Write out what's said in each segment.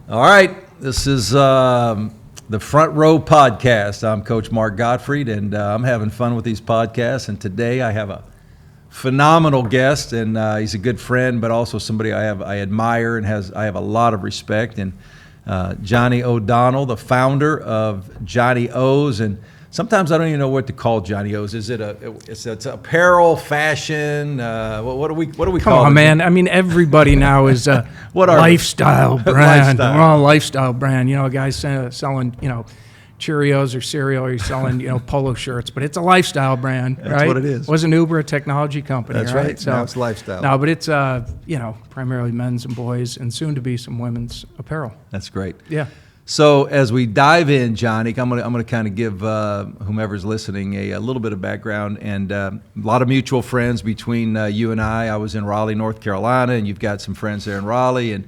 All right, this is the Front Row Podcast. I'm Coach Mark Gottfried, and I'm having fun with these podcasts. And today I have a phenomenal guest, and he's a good friend, but also somebody I admire and I have a lot of respect. And Johnnie O'Donnell, the founder of Johnnie-O's, and sometimes I don't even know what to call Johnnie-O's. Is it it's apparel, fashion? What do we call it? Come on, man. I mean, everybody now is a lifestyle brand. We're all a lifestyle brand. You know, a guy's selling, Cheerios or cereal, or he's selling, polo shirts, but it's a lifestyle brand, right? That's what it is. Wasn't Uber a technology company? That's right. So now it's lifestyle. No, but it's primarily men's and boys, and soon to be some women's apparel. That's great. Yeah. So as we dive in, Johnny, I'm gonna kind of give whomever's listening a little bit of background, and a lot of mutual friends between you and I. I was in Raleigh, North Carolina, and you've got some friends there in Raleigh, and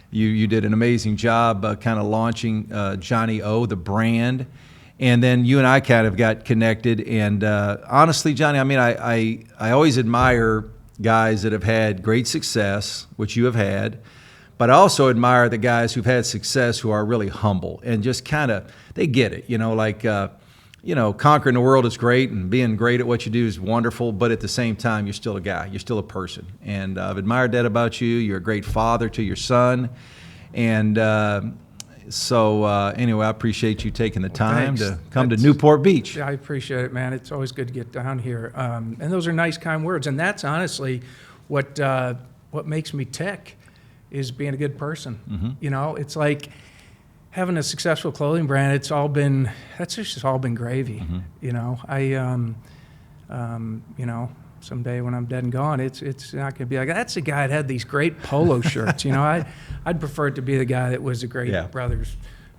you did an amazing job kind of launching Johnnie-O, the brand, and then you and I kind of got connected. And honestly, Johnny, I mean, I always admire guys that have had great success, which you have had. But I also admire the guys who've had success who are really humble and just kind of, they get it, conquering the world is great and being great at what you do is wonderful, but at the same time, you're still a guy, you're still a person. And I've admired that about you. You're a great father to your son. And anyway, I appreciate you taking the time to come to Newport Beach. Yeah, I appreciate it, man. It's always good to get down here. And those are nice, kind words. And that's honestly what makes me tick. Is being a good person. Mm-hmm. It's like having a successful clothing brand. That's just all been gravy. Mm-hmm. Someday when I'm dead and gone, it's not going to be like, that's the guy that had these great polo shirts. I'd prefer it to be the guy that was a great brother,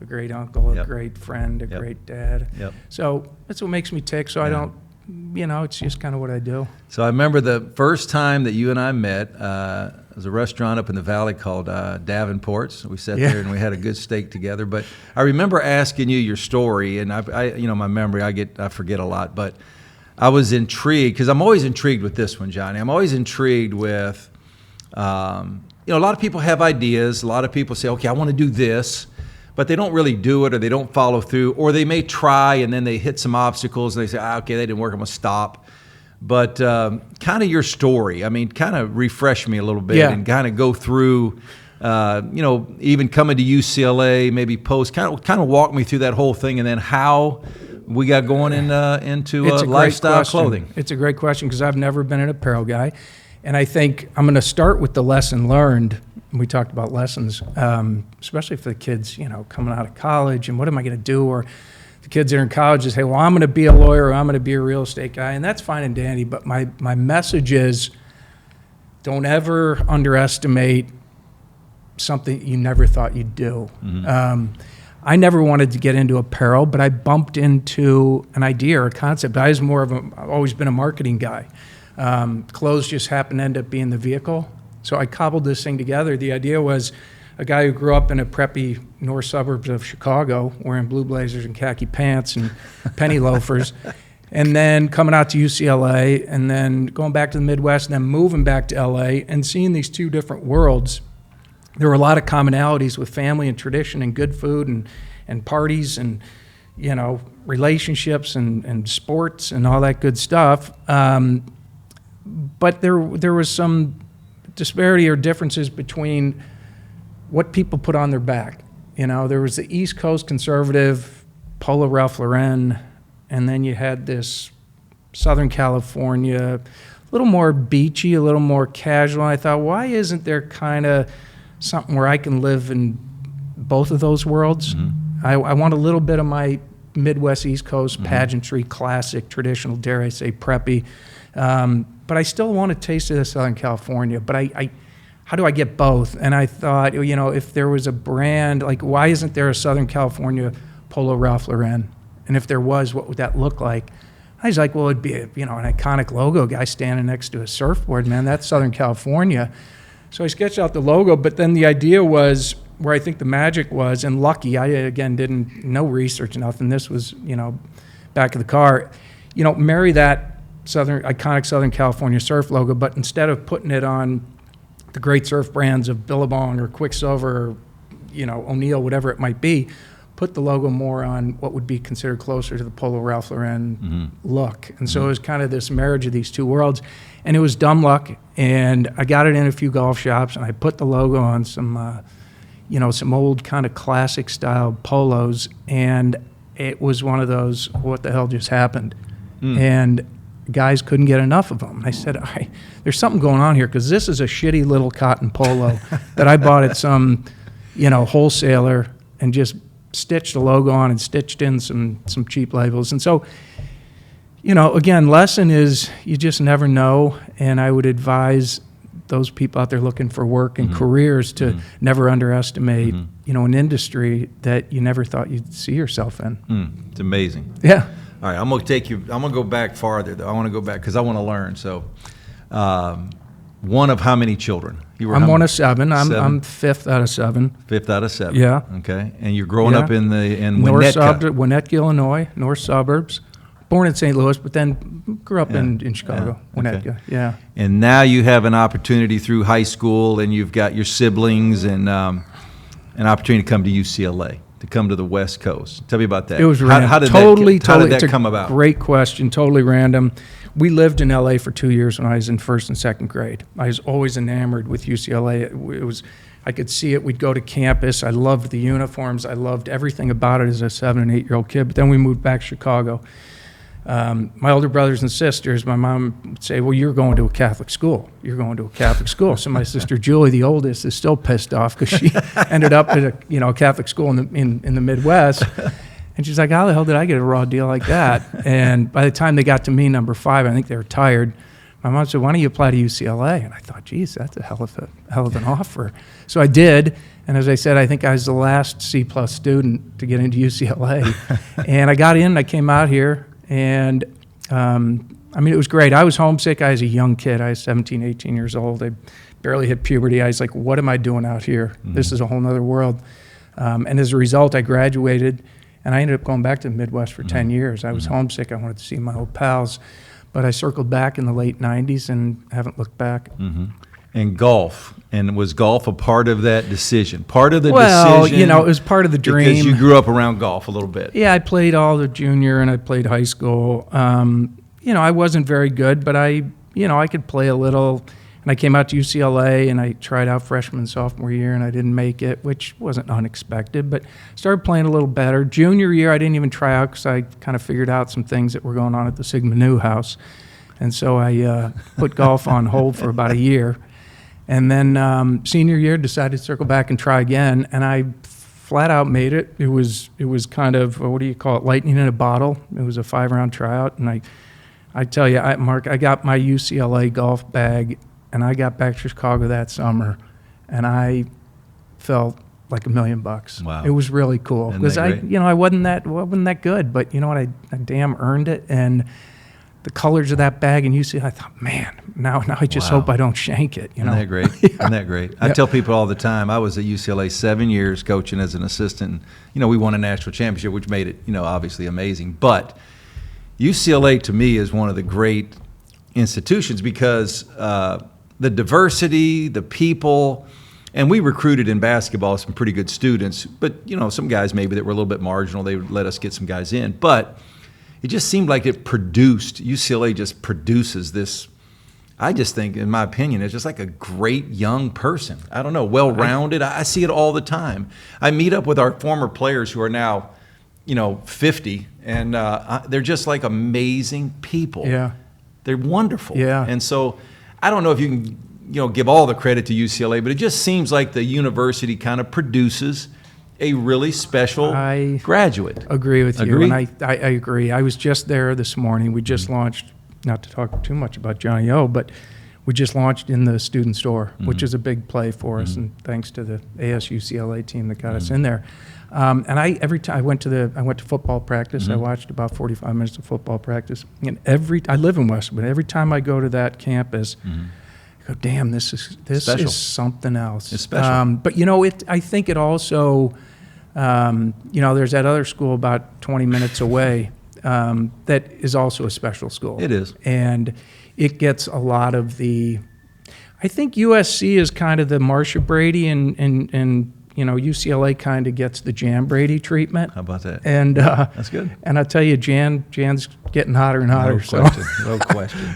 a great uncle, a great friend, a great dad. Yep. So that's what makes me tick. So I don't, it's just kind of what I do. So I remember the first time that you and I met, there was a restaurant up in the valley called Davenport's. We sat there and we had a good steak together. But I remember asking you your story, and I my memory, I forget a lot. But I was intrigued because I'm always intrigued with this one, Johnny. I'm always intrigued with, a lot of people have ideas. A lot of people say, okay, I want to do this, but they don't really do it, or they don't follow through, or they may try and then they hit some obstacles and they say, okay, they didn't work, I'm gonna stop. But kind of your story, I mean, kind of refresh me a little bit and kind of go through, even coming to UCLA, maybe post, kind of walk me through that whole thing, and then how we got going into lifestyle clothing. It's a great question because I've never been an apparel guy, and I think I'm going to start with the lesson learned. We talked about lessons, especially for the kids, coming out of college, and what am I going to do? Or the kids that are in college just say, well, I'm going to be a lawyer, or I'm going to be a real estate guy, and that's fine and dandy, but my message is don't ever underestimate something you never thought you'd do. Mm-hmm. I never wanted to get into apparel, but I bumped into an idea or a concept. I've always been a marketing guy. Clothes just happened to end up being the vehicle. So I cobbled this thing together. The idea was a guy who grew up in a preppy north suburbs of Chicago, wearing blue blazers and khaki pants and penny loafers, and then coming out to UCLA, and then going back to the Midwest, and then moving back to LA, and seeing these two different worlds. There were a lot of commonalities with family and tradition and good food and parties and, relationships and sports and all that good stuff. But there was some disparity or differences between what people put on their back. There was the East Coast conservative Polo Ralph Lauren, and then you had this Southern California, a little more beachy, a little more casual. I thought, why isn't there kind of something where I can live in both of those worlds? Mm-hmm. I want a little bit of my Midwest, East Coast pageantry, classic, traditional, dare I say, preppy. But I still want a taste of the Southern California. But how do I get both? And I thought, if there was a brand, like why isn't there a Southern California Polo Ralph Lauren? And if there was, what would that look like? I was like, well, it'd be an iconic logo, guy standing next to a surfboard, man. That's Southern California. So I sketched out the logo, but then the idea was where I think the magic was, and lucky, I again didn't no research, nothing. This was, back of the car. Marry that iconic Southern California surf logo, but instead of putting it on the great surf brands of Billabong or Quicksilver or O'Neill, whatever it might be, put the logo more on what would be considered closer to the Polo Ralph Lauren look. And so it was kind of this marriage of these two worlds. And it was dumb luck. And I got it in a few golf shops, and I put the logo on some, some old kind of classic style polos. And it was one of those, what the hell just happened? And guys couldn't get enough of them. I said, there's something going on here, because this is a shitty little cotton polo that I bought at some, wholesaler, and just stitched the logo on and stitched in some cheap labels. And so, again, lesson is you just never know. And I would advise those people out there looking for work and careers to never underestimate, an industry that you never thought you'd see yourself in. It's amazing. Yeah. All right, I'm going to go back farther, though. I want to go back because I want to learn. So, one of how many children? I'm one of seven. I'm fifth out of seven. Fifth out of seven. Yeah. Okay. And you're growing up in Winnetka, Illinois, north suburbs. Born in St. Louis, but then grew up in Chicago, Winnetka. Okay. Yeah. And now you have an opportunity through high school, and you've got your siblings, and an opportunity to come to UCLA, to come to the West Coast. Tell me about that. It was random. How did that come about? Great question. Totally random. We lived in LA for 2 years when I was in first and second grade. I was always enamored with UCLA. It was, I could see it. We'd go to campus. I loved the uniforms. I loved everything about it as a 7 and 8 year old kid. But then we moved back to Chicago. My older brothers and sisters, my mom would say, well, you're going to a Catholic school. You're going to a Catholic school. So my sister Julie, the oldest, is still pissed off because she ended up at a Catholic school in the Midwest. And she's like, how the hell did I get a raw deal like that? And by the time they got to me, number 5, I think they were tired. My mom said, why don't you apply to UCLA? And I thought, geez, that's a hell of an offer. So I did. And as I said, I think I was the last C+ student to get into UCLA. And I got in, I came out here, and it was great. I was homesick. I was a young kid. I was 17, 18 years old. I barely hit puberty. I was like, what am I doing out here? This is a whole nother world. And as a result, I graduated, and I ended up going back to the Midwest for 10 years. I was homesick. I wanted to see my old pals. But I circled back in the late 90s and haven't looked back. And golf. And was golf a part of that decision? Decision? It was part of the dream. Because you grew up around golf a little bit. Yeah, I played all the junior and I played high school. I wasn't very good, but I could play a little. And I came out to UCLA and I tried out freshman and sophomore year and I didn't make it, which wasn't unexpected, but started playing a little better. Junior year, I didn't even try out because I kind of figured out some things that were going on at the Sigma Nu house. And so I put golf on hold for about a year. And then senior year, decided to circle back and try again, and I flat out made it. It was kind of, what do you call it, lightning in a bottle. It was a 5-round tryout, and I tell you, Mark, I got my UCLA golf bag, and I got back to Chicago that summer, and I felt like $1 million. Wow. It was really cool because I wasn't that good, but you know what, I damn earned it, and the colors of that bag, and I thought, man, now I just hope I don't shank it. Isn't that great? Yeah. Isn't that great? I tell people all the time, I was at UCLA 7 years coaching as an assistant. We won a national championship, which made it, obviously amazing. But UCLA, to me, is one of the great institutions because the diversity, the people, and we recruited in basketball some pretty good students, but, some guys maybe that were a little bit marginal, they would let us get some guys in. But it just seemed like UCLA just produces this, I just think, in my opinion, it's just like a great young person. I don't know, well-rounded. I see it all the time. I meet up with our former players who are now, 50, and they're just like amazing people. Yeah. They're wonderful. Yeah. And so I don't know if you can, give all the credit to UCLA, but it just seems like the university kind of produces a really special graduate. Agree with you. Agree? And I agree. I was just there this morning. We just launched, not to talk too much about Johnnie-O, but we just launched in the student store, which is a big play for us, and thanks to the ASUCLA team that got us in there. And every time I went to football practice, I watched about 45 minutes of football practice, and I live in Westwood. Every time I go to that campus, I go, damn, this is something else. It's special. But I think it also. There's that other school about 20 minutes away that is also a special school. It is. And it gets a lot of I think USC is kind of the Marcia Brady and UCLA kind of gets the Jan Brady treatment. How about that? And That's good. And I tell you, Jan's getting hotter and hotter. No question. No question.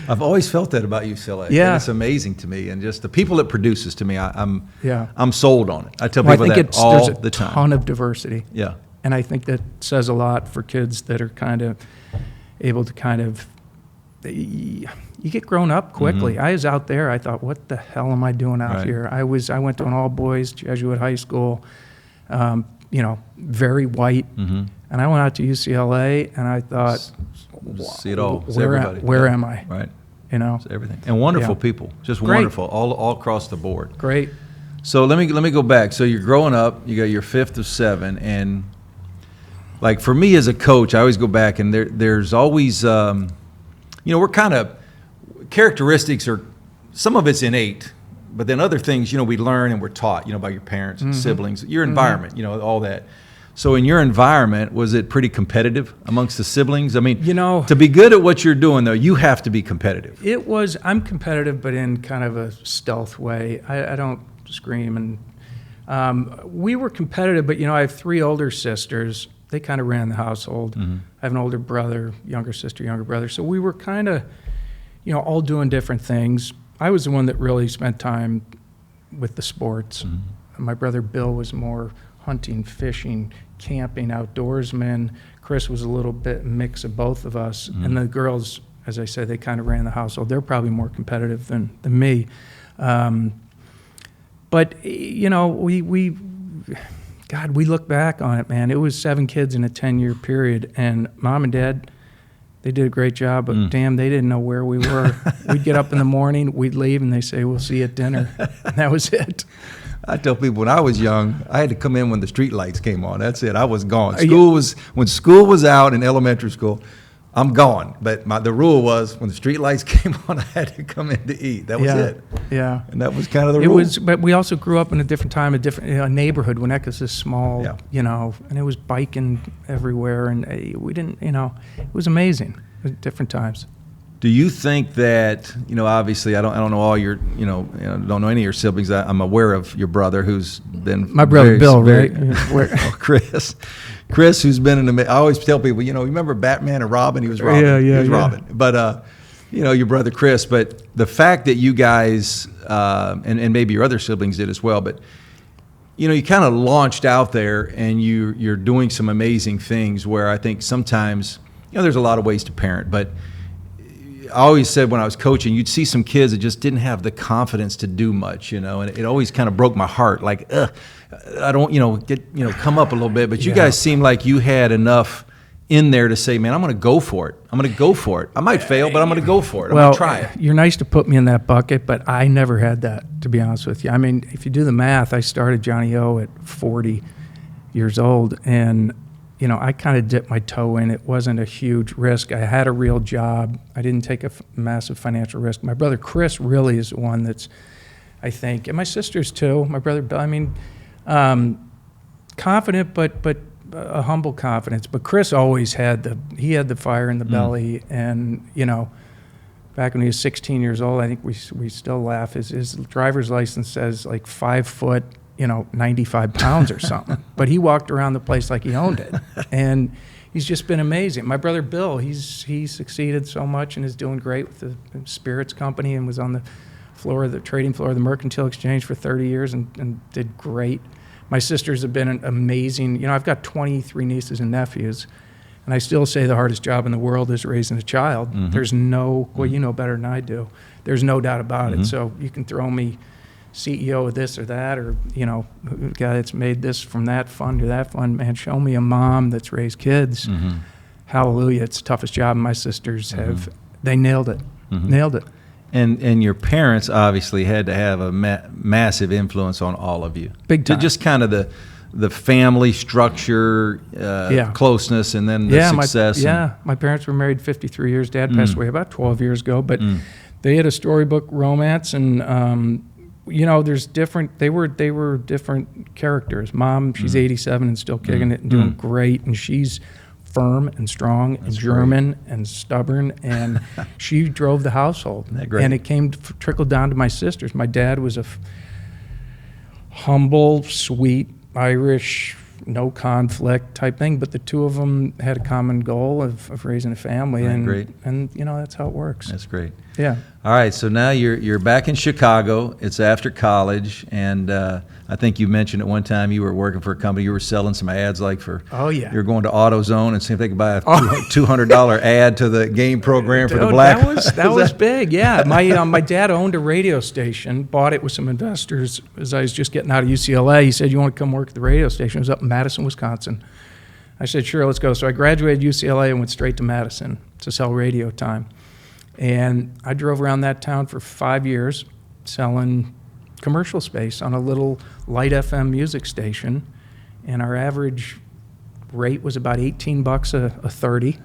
I've always felt that about UCLA. Yeah. And it's amazing to me, and just the people it produces to me, Yeah. I'm sold on it. I tell Well, people that all there's a the time. ton of diversity. Yeah. And I think that says a lot for kids that are kind of able to you get grown up quickly. I was out there, I thought, what the hell am I doing out Right. here? I went to an all boys Jesuit high school, very white. And I went out to UCLA and I thought, See it all. It's where everybody. where Yeah. am I? Right. It's It's everything. And wonderful Yeah. people. Just Great. wonderful. All across the board. Great. So let me go back. So you're growing up, you got your 5th of 7, and like for me as a coach, I always go back and there's always we're kind of characteristics are, some of it's innate, but then other things, we learn and we're taught, by your parents and siblings, your environment, all that. So in your environment, was it pretty competitive amongst the siblings? I mean, to be good at what you're doing, though, you have to be competitive. I'm competitive, but in kind of a stealth way. I don't scream. And we were competitive, but, I have 3 older sisters. They kind of ran the household. I have an older brother, younger sister, younger brother. So we were kind of, all doing different things. I was the one that really spent time with the sports. My brother Bill was more hunting, fishing, camping, outdoorsman. Chris was a little bit mix of both of us. And the girls, as I said, they kind of ran the household. They're probably more competitive than me. But, we look back on it, man. It was 7 kids in a 10-year period. And Mom and Dad, they did a great job, but damn, they didn't know where we were. We'd get up in the morning, we'd leave, and they say, we'll see you at dinner. And that was it. I tell people when I was young, I had to come in when the street lights came on. That's it. I was gone. When school was out in elementary school, I'm gone. But the rule was when the street lights came on, I had to come in to eat. That was it. Yeah. And that was kind of the rule. But we also grew up in a different time, a different neighborhood. Winnebago's is small, Yeah. and it was biking everywhere, and we didn't, it was amazing. It was different times. Do you think that, obviously I don't know all your, don't know any of your siblings. I'm aware of your brother who's been My brother Bill, right? Chris, who's been in the, I always tell people, remember Batman and Robin? He was Robin. Yeah. He was Robin. But, your brother Chris, but the fact that you guys, and maybe your other siblings did as well, but, you kind of launched out there and you're doing some amazing things where I think sometimes, there's a lot of ways to parent, but I always said when I was coaching, you'd see some kids that just didn't have the confidence to do much, and it always kind of broke my heart. Like, I don't, come up a little bit. But you guys seem like you had enough in there to say, man, I'm going to go for it. I'm going to go for it. I might fail, but I'm going to go for it. I'm going to try it. You're nice to put me in that bucket, but I never had that, to be honest with you. I mean, if you do the math, I started Johnnie-O at 40 years old, and I kind of dipped my toe in. It wasn't a huge risk. I had a real job. I didn't take a massive financial risk. My brother Chris really is the one that's, I think, and my sisters too. My brother Bill. I mean, confident, but a humble confidence. But Chris always had the fire in the belly. And back when he was 16 years old, I think we still laugh. His driver's license says like 5 foot. 95 pounds or something. But he walked around the place like he owned it. And he's just been amazing. My brother Bill, he succeeded so much and is doing great with the spirits company and was on the trading floor of the Mercantile Exchange for 30 years and did great. My sisters have been amazing. I've got 23 nieces and nephews, and I still say the hardest job in the world is raising a child. There's no, well, you know better than I do. There's no doubt about it. So you can throw me CEO of this or that, or a guy that's made this from that fund to that fund. Man, show me a mom that's raised kids. Hallelujah! It's the toughest job. My sisters have. They nailed it. Nailed it. And your parents obviously had to have a massive influence on all of you. Big time. Just kind of the family structure, closeness, and then the success. My parents were married 53 years. Dad passed away about 12 years ago, but they had a storybook romance, and there's different. They were different characters. Mom, she's 87 and still kicking it and doing great, and she's firm and strong and German and stubborn, and she drove the household. Isn't that great? And it trickled down to my sisters. My dad was a humble, sweet, Irish, no conflict type thing, but the two of them had a common goal of raising a family, Right, and great. and that's how it works. That's great. Yeah. All right, so now you're back in Chicago. It's after college, and I think you mentioned at one time you were working for a company. You were selling some ads, like for. Oh, yeah. You were going to AutoZone and see if they could buy a $200 ad to the game program for the Dude, black. That was big. Yeah, my dad owned a radio station, bought it with some investors as I was just getting out of UCLA. He said, "You want to come work at the radio station?" It was up in Madison, Wisconsin. I said, "Sure, let's go." So I graduated UCLA and went straight to Madison to sell radio time. And I drove around that town for 5 years selling commercial space on a little light FM music station. And our average rate was about $18 a 30.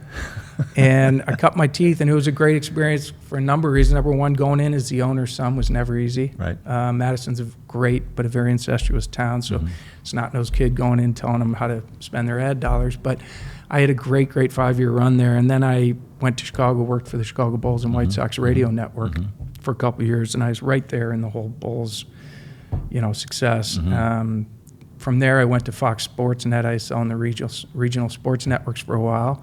And I cut my teeth, and it was a great experience for a number of reasons. Number one, going in as the owner's son was never easy. Right. Madison's a great but a very incestuous town, so it's not those kid going in telling them how to spend their ad dollars. But I had a great 5-year run there, and then I went to Chicago, worked for the Chicago Bulls and White Sox radio network for a couple of years, and I was right there in the whole Bulls, success. From there, I went to Fox Sports Net. I was selling the regional sports networks for a while.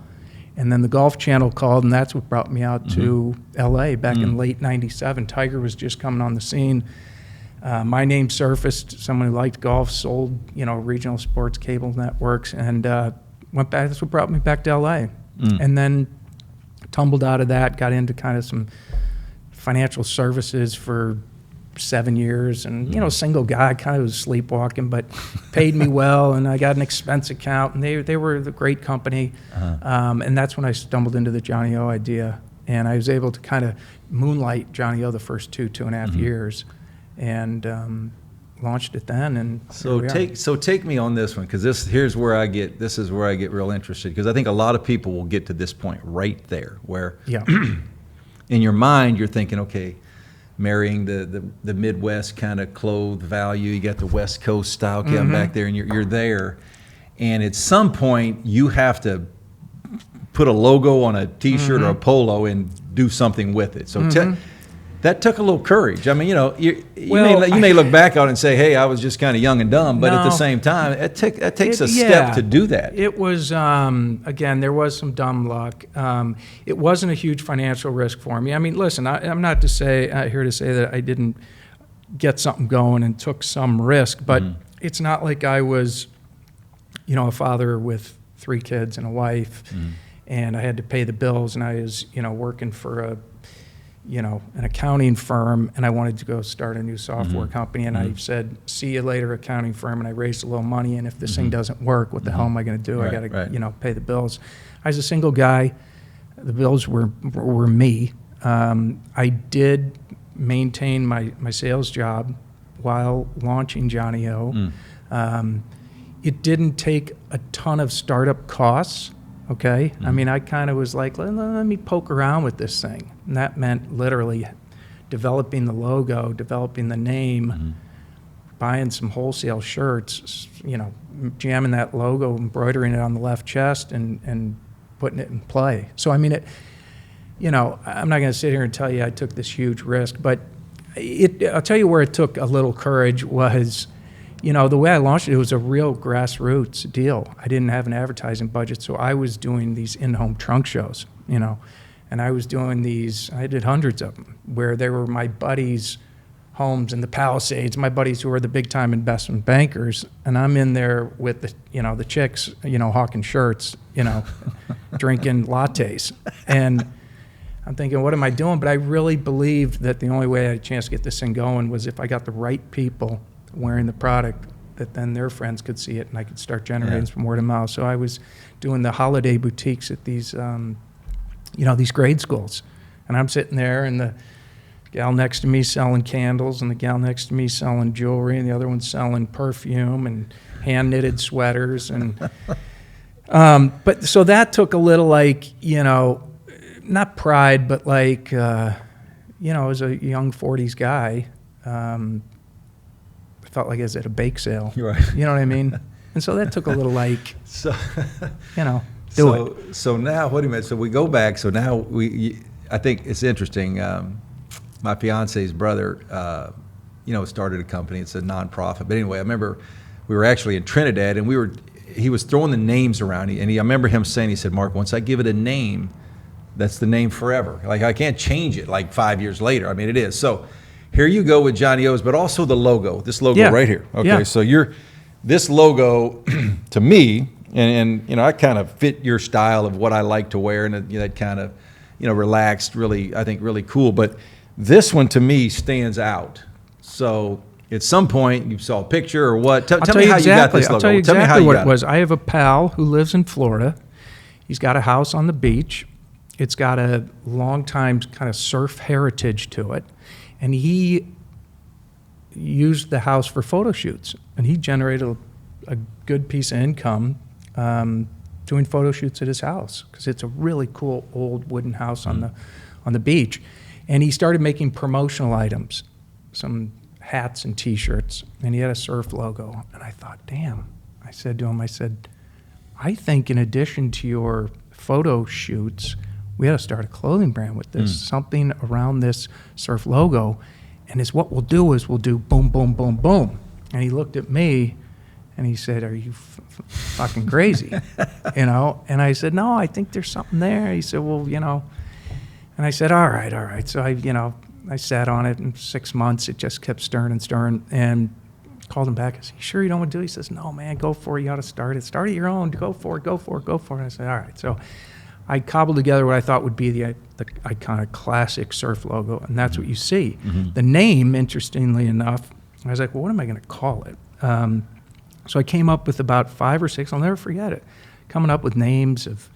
And then the Golf Channel called, and that's what brought me out to LA back in late '97. Tiger was just coming on the scene. My name surfaced. Someone who liked golf sold, regional sports cable networks, and went back. That's what brought me back to LA. And then tumbled out of that, got into kind of some financial services for 7 years, and single guy, kind of was sleepwalking, but paid me well, and I got an expense account, and they were the great company, and that's when I stumbled into the Johnnie-O idea, and I was able to kind of moonlight Johnnie-O the first 2.5 years, and launched it then. And So take me on this one, because this is where I get real interested, because I think a lot of people will get to this point right there where in your mind you're thinking, okay, marrying the Midwest kind of clothes value, you got the West Coast style coming back there, and you're there, and at some point you have to put a logo on a T-shirt or a polo and do something with it. So that took a little courage. I mean, you may look back on it and say, "Hey, I was just kind of young and dumb," but at the same time, it takes a step to do that. It was again, there was some dumb luck. It wasn't a huge financial risk for me. I mean, listen, I'm not here to say that I didn't get something going and took some risk, but it's not like I was, a father with 3 kids and a wife, and I had to pay the bills, and I was, working for an accounting firm, and I wanted to go start a new software company, and I said, "See you later, accounting firm," and I raised a little money, and if this thing doesn't work, what the hell am I going to do? Right, I got to, pay the bills. I was a single guy. The bills were me. I did maintain my sales job while launching Johnnie-O. It didn't take a ton of startup costs. Okay, I mean, I kind of was like, let me poke around with this thing. And that meant literally developing the logo, developing the name, buying some wholesale shirts, jamming that logo, embroidering it on the left chest, and putting it in play. So, I mean, I'm not going to sit here and tell you I took this huge risk, but I'll tell you where it took a little courage was, the way I launched it was a real grassroots deal. I didn't have an advertising budget, so I was doing these in-home trunk shows, and I was doing I did hundreds of them, where they were my buddies' homes in the Palisades, my buddies who were the big-time investment bankers, and I'm in there with the chicks, hawking shirts, drinking lattes, and I'm thinking, what am I doing? But I really believed that the only way I had a chance to get this thing going was if I got the right people wearing the product, that then their friends could see it, and I could start generating some word of mouth. So I was doing the holiday boutiques at these, these grade schools, and I'm sitting there, and the gal next to me selling candles, and the gal next to me selling jewelry, and the other one selling perfume and hand knitted sweaters, and but so that took a little not pride, but as a young 40s guy. Felt like I was at a bake sale. Right. You know what I mean? And so that took a little So do it. So now, what do you mean? So we go back. So now I think it's interesting. My fiance's brother, started a company. It's a nonprofit. But anyway, I remember we were actually in Trinidad, and he was throwing the names around. I remember him saying, he said, Mark, once I give it a name, that's the name forever. Like, I can't change it like 5 years later. I mean, it is. So here you go with Johnnie-O's, but also the logo, this logo right here. Okay, so this logo, to me, and I kind of fit your style of what I like to wear, and that kind of, relaxed, really, I think really cool. But this one to me stands out. So at some point you saw a picture or what? Tell me how you got this logo. I'll tell you exactly what it was. I have a pal who lives in Florida. He's got a house on the beach. It's got a long time kind of surf heritage to it. And he used the house for photo shoots. And he generated a good piece of income doing photo shoots at his house, because it's a really cool old wooden house on the beach. And he started making promotional items, some hats and T-shirts, and he had a surf logo. And I thought, damn. I said to him, I think in addition to your photo shoots, we ought to start a clothing brand with this, something around this surf logo. And what we'll do is we'll do boom, boom, boom, boom. And he looked at me and he said, are you fucking crazy? And I said, no, I think there's something there. He said, well, and I said, all right. So I sat on it in 6 months. It just kept stirring and stirring, and called him back. I said, you sure you don't want to do it? He says, no, man, go for it. You ought to start it. Start it your own. Go for it. And I said, all right. So I cobbled together what I thought would be the iconic classic surf logo, and that's what you see. The name, interestingly enough, I was like, well, what am I going to call it? So I came up with about 5 or 6, I'll never forget it, coming up with names of,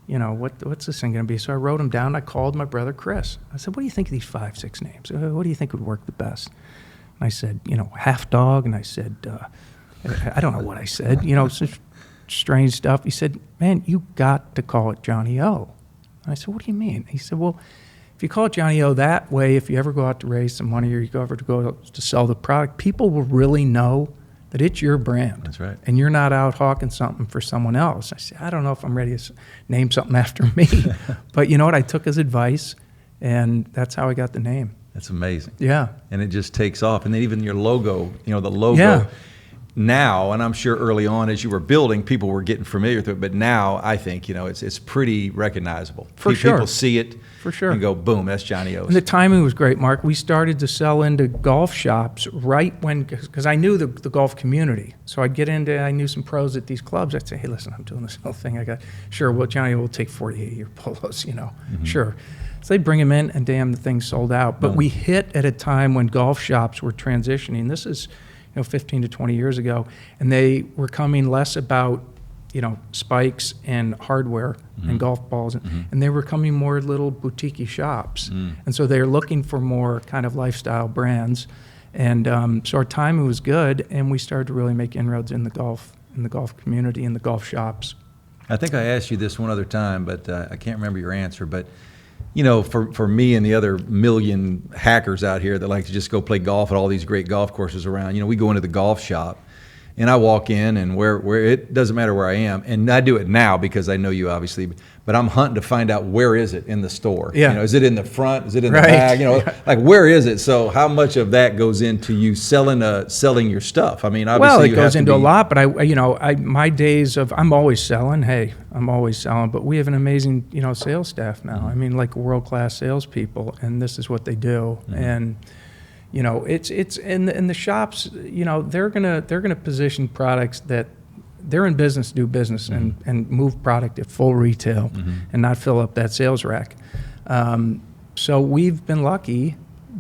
what's this thing going to be? So I wrote them down. I called my brother Chris. I said, what do you think of these 5, 6 names? What do you think would work the best? And I said, half dog. And I said, I don't know what I said, such strange stuff. He said, man, you got to call it Johnnie-O. And I said, what do you mean? He said, well, if you call it Johnnie-O that way, if you ever go out to raise some money or you go to sell the product, people will really know that it's your brand. That's right. And you're not out hawking something for someone else. I said, I don't know if I'm ready to name something after me. But you know what? I took his advice, and that's how I got the name. That's amazing. Yeah. And it just takes off. And then even your logo, the logo now, and I'm sure early on as you were building, people were getting familiar with it. But now I think, it's pretty recognizable. For sure. People see it. For sure. And go, boom, that's Johnnie-O's. And the timing was great, Mark. We started to sell into golf shops right when, because I knew the golf community. So I knew some pros at these clubs. I'd say, hey, listen, I'm doing this whole thing. Sure, well, Johnnie-O will take 48 of your polos, Sure. So they'd bring them in, and damn, the thing sold out. But we hit at a time when golf shops were transitioning. This is 15 to 20 years ago, and they were coming less about spikes and hardware and golf balls, and they were coming more little boutique-y shops. And so they're looking for more kind of lifestyle brands. And so our timing was good, and we started to really make inroads in the golf community, in the golf shops. I think I asked you this one other time, but I can't remember your answer. But for me and the other million hackers out here that like to just go play golf at all these great golf courses around, we go into the golf shop, and I walk in, and where it doesn't matter where I am, and I do it now because I know you obviously, but I'm hunting to find out where is it in the store. Yeah. Is it in the front? Is it in the back? Like where is it? So how much of that goes into you selling your stuff? I mean, obviously it goes into a lot, but my days of, I'm always selling. Hey, I'm always selling, but we have an amazing sales staff now. I mean, like world-class salespeople, and this is what they do. And it's in the shops. They're gonna position products that they're in business to do business and move product at full retail and not fill up that sales rack. So we've been lucky,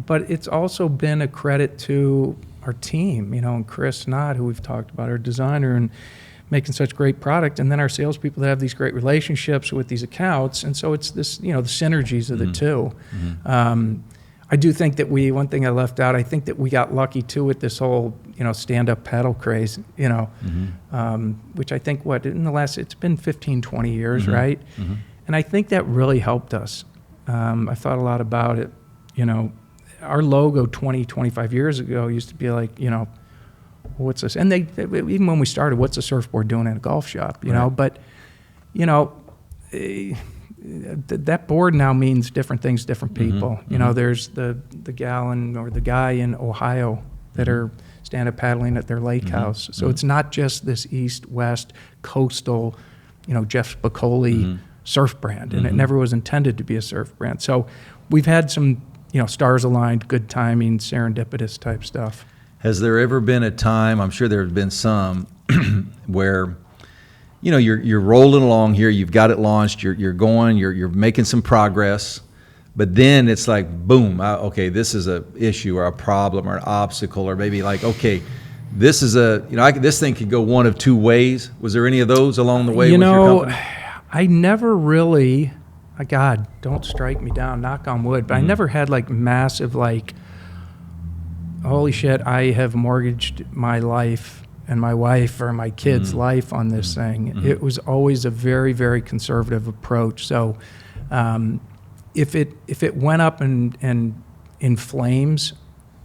but it's also been a credit to our team. And Chris Knott, who we've talked about, our designer, and making such great product, and then our salespeople that have these great relationships with these accounts. And so it's this, the synergies of the two. I do think that one thing I left out, I think that we got lucky too with this whole, stand-up paddle craze, which I think it's been 15, 20 years, right? And I think that really helped us. I thought a lot about it. Our logo 20, 25 years ago used to be like, what's this? And they even when we started, what's a surfboard doing in a golf shop, But, that board now means different things to different people. There's the gal or the guy in Ohio that are stand-up paddling at their lake house. So it's not just this east-west coastal, Jeff Spicoli surf brand, and it never was intended to be a surf brand. So we've had some, stars aligned, good timing, serendipitous type stuff. Has there ever been a time, I'm sure there have been some, where you're rolling along here, you've got it launched, you're going, you're making some progress, but then it's like, boom, okay, this is a issue or a problem or an obstacle, or maybe like, okay, this is this thing could go one of two ways. Was there any of those along the way with your company? I never really, God, don't strike me down, knock on wood, but I never had like massive, like, holy shit, I have mortgaged my life and my wife or my kids' life on this thing. It was always a very, very conservative approach. So if it went up and in flames,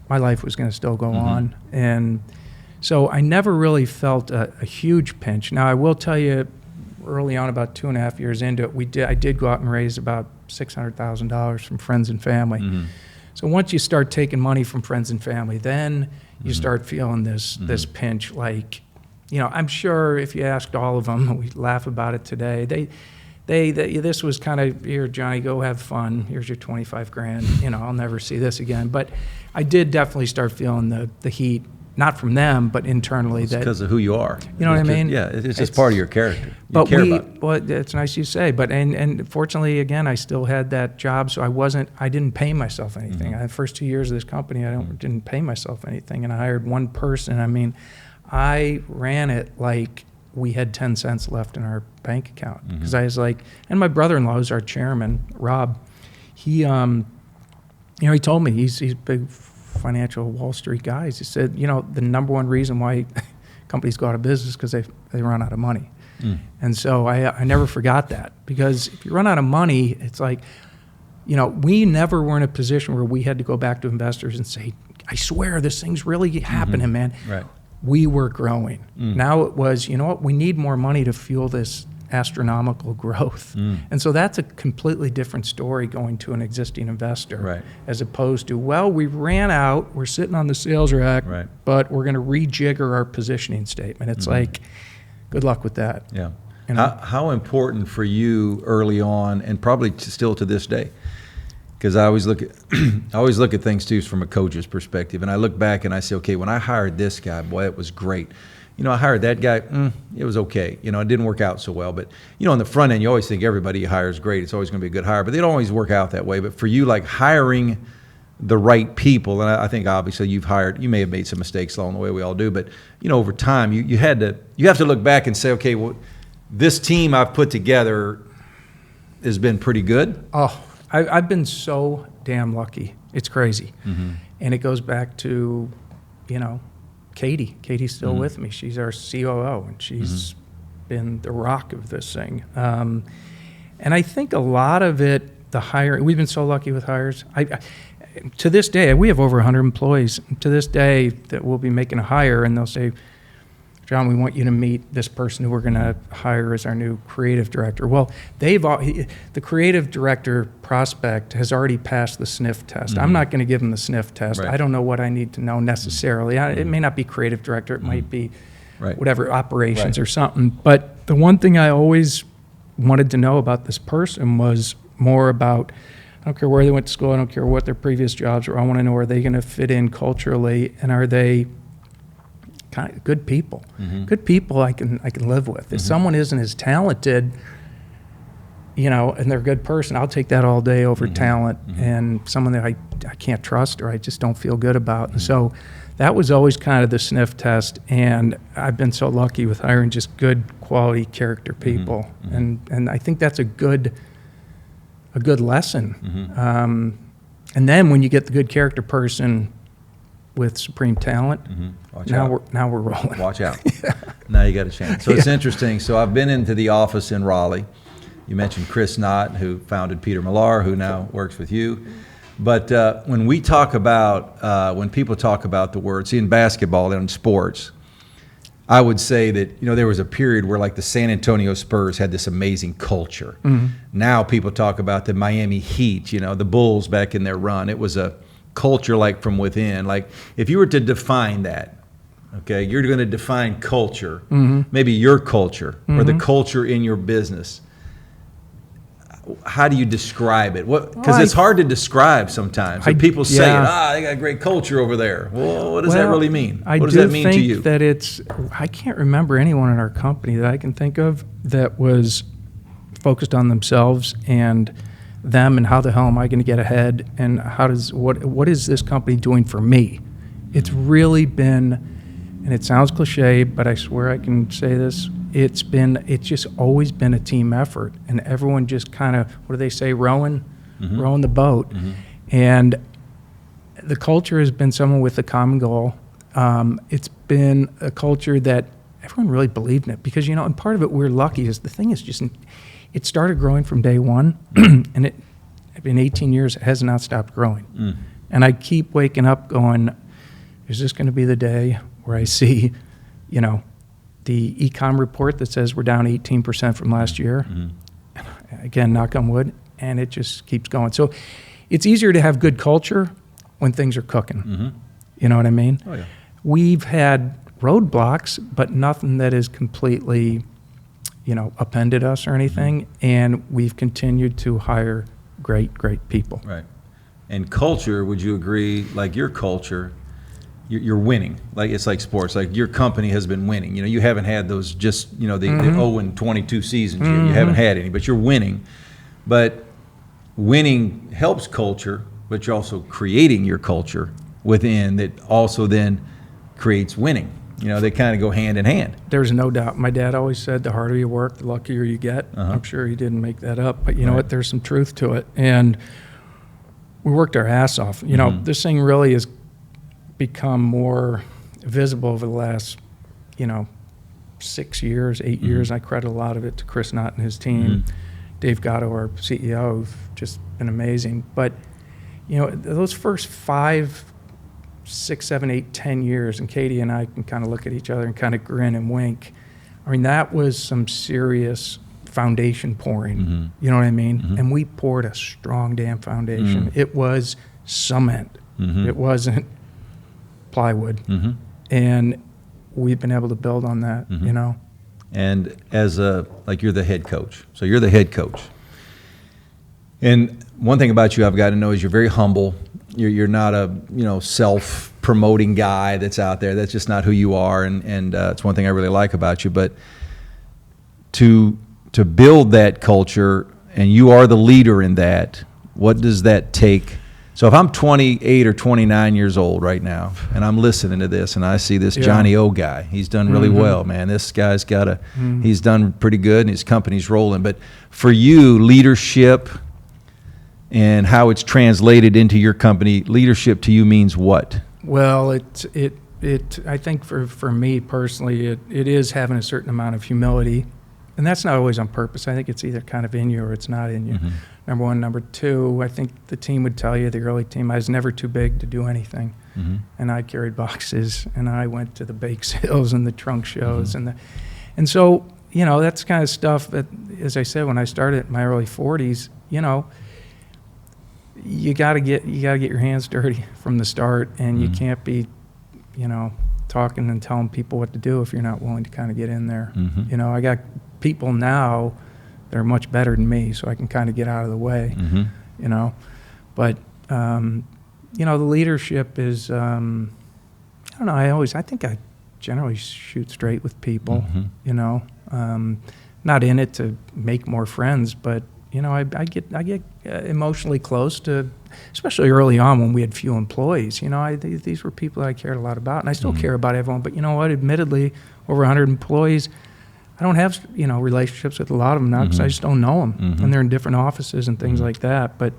my life was going to still go on. And so I never really felt a huge pinch. Now, I will tell you, early on, about 2.5 years into it, I did go out and raise about $600,000 from friends and family. So once you start taking money from friends and family, then you start feeling this pinch. Like, I'm sure if you asked all of them, we laugh about it today. This was kind of, here, Johnny, go have fun. Here's your 25 grand. I'll never see this again. But I did definitely start feeling the heat, not from them, but internally. It's because of who you are. You know what I mean? Yeah, it's just part of your character. But it's nice you say. But and fortunately, again, I still had that job, so I didn't pay myself anything. The first 2 years of this company, I didn't pay myself anything, and I hired one person. I mean, I ran it like we had 10 cents left in our bank account, because I was like, and my brother-in-law, who's our chairman, Rob, he told me he's a big financial Wall Street guys. He said, the number one reason why companies go out of business is because they run out of money. And so I never forgot that, because if you run out of money, it's like, we never were in a position where we had to go back to investors and say, I swear this thing's really happening, man. Right. We were growing. Now it was, we need more money to fuel this astronomical growth. And so that's a completely different story going to an existing investor, as opposed to, well, we ran out, we're sitting on the sales rack, but we're going to rejigger our positioning statement. It's like, good luck with that. Yeah. How important for you early on, and probably still to this day, because I always look at things too from a coach's perspective, and I look back and I say, okay, when I hired this guy, boy, it was great. I hired that guy, it was okay. It didn't work out so well. But, on the front end, you always think everybody you hire is great. It's always going to be a good hire. But they don't always work out that way. But for you, like hiring the right people, and I think obviously you may have made some mistakes along the way, we all do. But, over time, you have to look back and say, okay, well, this team I've put together has been pretty good. Oh, I've been so damn lucky. It's crazy. And it goes back to, Katie. Katie's still with me. She's our COO, and she's been the rock of this thing. And I think a lot of it, the hiring, we've been so lucky with hires. To this day, we have over 100 employees. To this day, that we'll be making a hire, and they'll say, John, we want you to meet this person who we're going to hire as our new creative director. Well, the creative director prospect has already passed the sniff test. I'm not going to give him the sniff test. I don't know what I need to know necessarily. It may not be creative director. It might be whatever, operations or something. But the one thing I always wanted to know about this person was more about, I don't care where they went to school. I don't care what their previous jobs were. I want to know, are they going to fit in culturally, and are they kind of good people? Good people I can live with. If someone isn't as talented, and they're a good person, I'll take that all day over talent and someone that I can't trust or I just don't feel good about. And so that was always kind of the sniff test. And I've been so lucky with hiring just good quality character people. And I think that's a good lesson. And then when you get the good character person with supreme talent, now we're rolling. Watch out. Now you got a chance. So it's interesting. So I've been into the office in Raleigh. You mentioned Chris Knott, who founded Peter Millar, who now works with you. But when people talk about the word, see, in basketball and in sports, I would say that, there was a period where like the San Antonio Spurs had this amazing culture. Now people talk about the Miami Heat, the Bulls back in their run. It was a culture like from within? Like if you were to define that, okay, you're going to define culture, maybe your culture or the culture in your business. How do you describe it? Because it's hard to describe sometimes. When people say, they got a great culture over there. Well, what does that really mean? What does that mean to you? I do think that I can't remember anyone in our company that I can think of that was focused on themselves and them and how the hell am I going to get ahead and what is this company doing for me? It's really been, and it sounds cliche, but I swear I can say this, it's just always been a team effort, and everyone just kind of, what do they say, rowing the boat. And the culture has been someone with a common goal. It's been a culture that everyone really believed in it because, and part of it we're lucky is the thing is just, it started growing from day one, and in 18 years it has not stopped growing. And I keep waking up going, is this going to be the day where I see, the e-com report that says we're down 18% from last year? Again, knock on wood, and it just keeps going. So it's easier to have good culture when things are cooking. You know what I mean? Oh, yeah. We've had roadblocks, but nothing that is completely, upended us or anything, and we've continued to hire great people. Right. And culture, would you agree, like your culture, you're winning. Like it's like sports. Like your company has been winning. You haven't had those just the 0-22 seasons. You haven't had any, but you're winning. But winning helps culture, but you're also creating your culture within that also then creates winning. They kind of go hand in hand. There's no doubt. My dad always said the harder you work, the luckier you get. I'm sure he didn't make that up, but you know what? There's some truth to it. And we worked our ass off. This thing really has become more visible over the last, 6 years, 8 years. I credit a lot of it to Chris Knott and his team. Dave Gatto, our CEO, have just been amazing. But, those first 5, 6, 7, 8, 10 years, and Katie and I can kind of look at each other and kind of grin and wink. I mean, that was some serious foundation pouring. You know what I mean? And we poured a strong damn foundation. It was cement. It wasn't plywood. And we've been able to build on that, And as you're the head coach. So you're the head coach. And one thing about you I've got to know is you're very humble. You're not a self-promoting guy that's out there. That's just not who you are, and it's one thing I really like about you. But to build that culture, and you are the leader in that, what does that take? So if I'm 28 or 29 years old right now, and I'm listening to this, and I see this Johnnie-O guy, he's done really well, man. This guy's he's done pretty good, and his company's rolling. But for you, leadership and how it's translated into your company, leadership to you means what? Well, I think for me personally, it is having a certain amount of humility, and that's not always on purpose. I think it's either kind of in you or it's not in you. Number one. Number two, I think the team would tell you, the early team, I was never too big to do anything. And I carried boxes, and I went to the bake sales and the trunk shows, and so that's kind of stuff that, as I said, when I started in my early 40s, you got to get your hands dirty from the start, and you can't be, talking and telling people what to do if you're not willing to kind of get in there. I got people now that are much better than me, so I can kind of get out of the way. But the leadership is, I don't know. I think I generally shoot straight with people. Not in it to make more friends, but I get emotionally close to, especially early on when we had few employees. These were people that I cared a lot about, and I still care about everyone. But admittedly, over 100 employees, I don't have relationships with a lot of them now because I just don't know them, and they're in different offices and things like that. But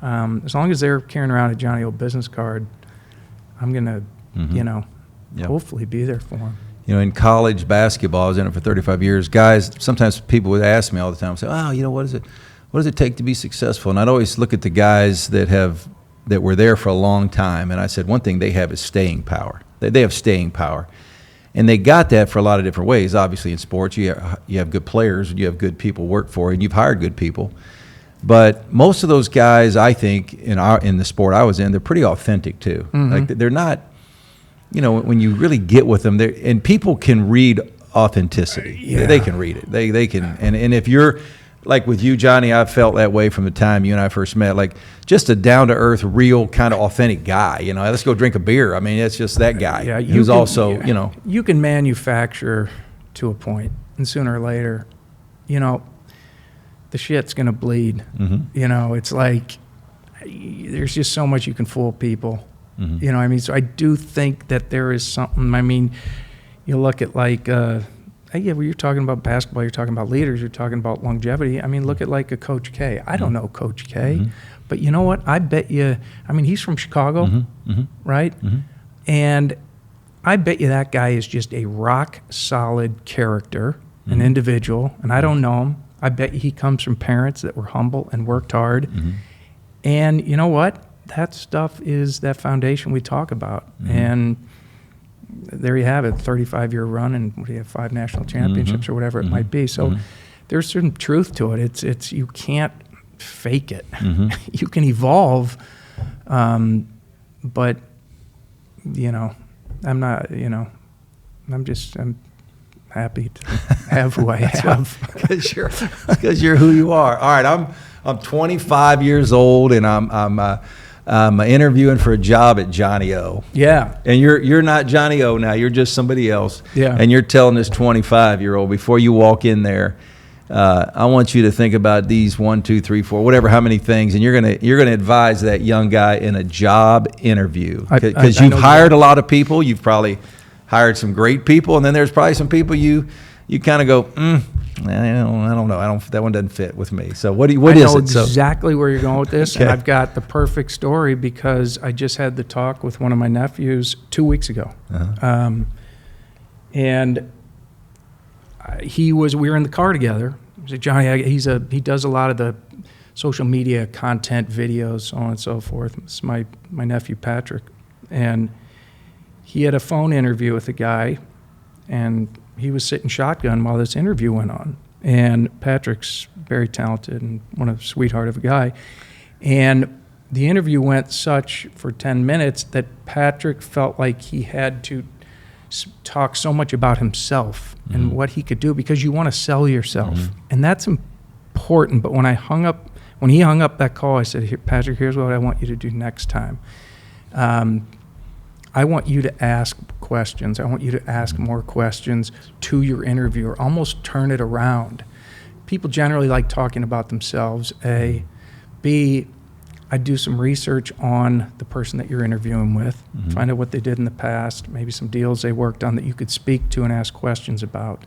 as long as they're carrying around a Johnnie-O business card, I'm gonna, hopefully be there for them. In college basketball, I was in it for 35 years. Guys, sometimes people would ask me all the time, say, what does it take to be successful? And I'd always look at the guys that were there for a long time, and I said, one thing they have is staying power. They have staying power. And they got that for a lot of different ways. Obviously, in sports, you have good players, and you have good people work for you, and you've hired good people. But most of those guys, I think, in the sport I was in, they're pretty authentic too. Like they're not, when you really get with them, and people can read authenticity. Yeah. They can read it. They can. And if you're like with you, Johnny, I felt that way from the time you and I first met. Like just a down to earth, real kind of authentic guy. Let's go drink a beer. I mean, it's just that guy who's also. You can manufacture to a point, and sooner or later, the shit's gonna bleed. It's like there's just so much you can fool people. You know what I mean? So I do think that there is something. I mean, you look at like, when you're talking about basketball, you're talking about leaders, you're talking about longevity. I mean, look at like a Coach K. I don't know Coach K, but you know what? I bet you. I mean, he's from Chicago, right? And I bet you that guy is just a rock solid character, an individual, and I don't know him. I bet you he comes from parents that were humble and worked hard. And you know what? That stuff is that foundation we talk about. And there you have it, 35-year run, and what do you have, 5 national championships or whatever it might be. So there's some truth to it. It's you can't fake it. You can evolve, but I'm not. I'm happy to have who I have. Because you're who you are. All right, I'm 25 years old, and I'm interviewing for a job at Johnnie-O. Yeah. And you're not Johnnie-O now. You're just somebody else. Yeah. And you're telling this 25-year-old before you walk in there, I want you to think about these 1, 2, 3, 4, whatever, how many things, and you're gonna advise that young guy in a job interview because you've hired a lot of people. You've probably hired some great people, and then there's probably some people you kind of go, I don't know. That one doesn't fit with me. So what is it? I know exactly where you're going with this, and I've got the perfect story because I just had the talk with one of my nephews 2 weeks ago, and we were in the car together. I said, Johnny, he does a lot of the social media content, videos, so on and so forth. It's my nephew Patrick, and he had a phone interview with a guy, and he was sitting shotgun while this interview went on. And Patrick's very talented and a sweetheart of a guy. And the interview went for 10 minutes that Patrick felt like he had to talk so much about himself and what he could do, because you want to sell yourself. And that's important. But when he hung up that call, I said, Here, Patrick, here's what I want you to do next time. I want you to ask questions. I want you to ask more questions to your interviewer. Almost turn it around. People generally like talking about themselves, A. B, I do some research on the person that you're interviewing with, find out what they did in the past, maybe some deals they worked on that you could speak to and ask questions about.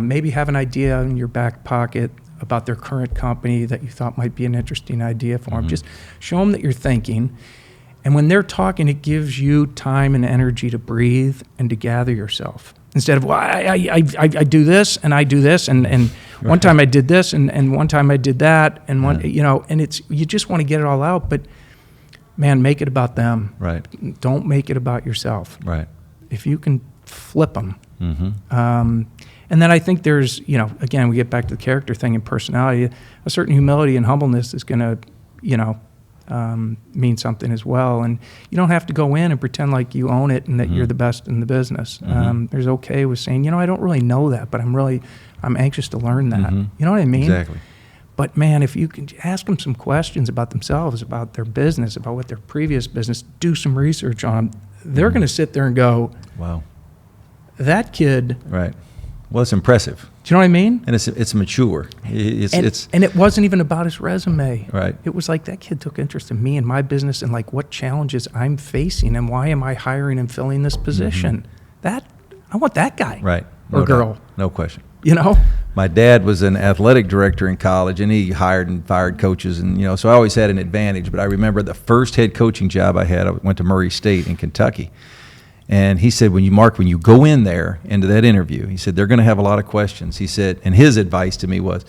Maybe have an idea in your back pocket about their current company that you thought might be an interesting idea for them. Just show them that you're thinking. And when they're talking, it gives you time and energy to breathe and to gather yourself. Instead of, well, I do this and I do this, and one time I did this and one time I did that, and and you just want to get it all out. But man, make it about them. Right. Don't make it about yourself. Right. If you can flip them. And then I think there's, again, we get back to the character thing and personality. A certain humility and humbleness is going to, mean something as well. And you don't have to go in and pretend like you own it and that you're the best in the business. There's okay with saying, I don't really know that, but I'm anxious to learn that. You know what I mean? Exactly. But man, if you can ask them some questions about themselves, about their business, about what their previous business, do some research on them, they're going to sit there and go, wow, that kid. Right. Well, it's impressive. Do you know what I mean? And it's mature. And it wasn't even about his resume. Right. It was like that kid took interest in me and my business and like what challenges I'm facing and why am I hiring and filling this position. I want that guy. Right. Or girl. Doubt. No question. My dad was an athletic director in college, and he hired and fired coaches, and so I always had an advantage. But I remember the first head coaching job I had, I went to Murray State in Kentucky. And he said, when you go in there into that interview, he said, they're going to have a lot of questions. He said, and his advice to me was,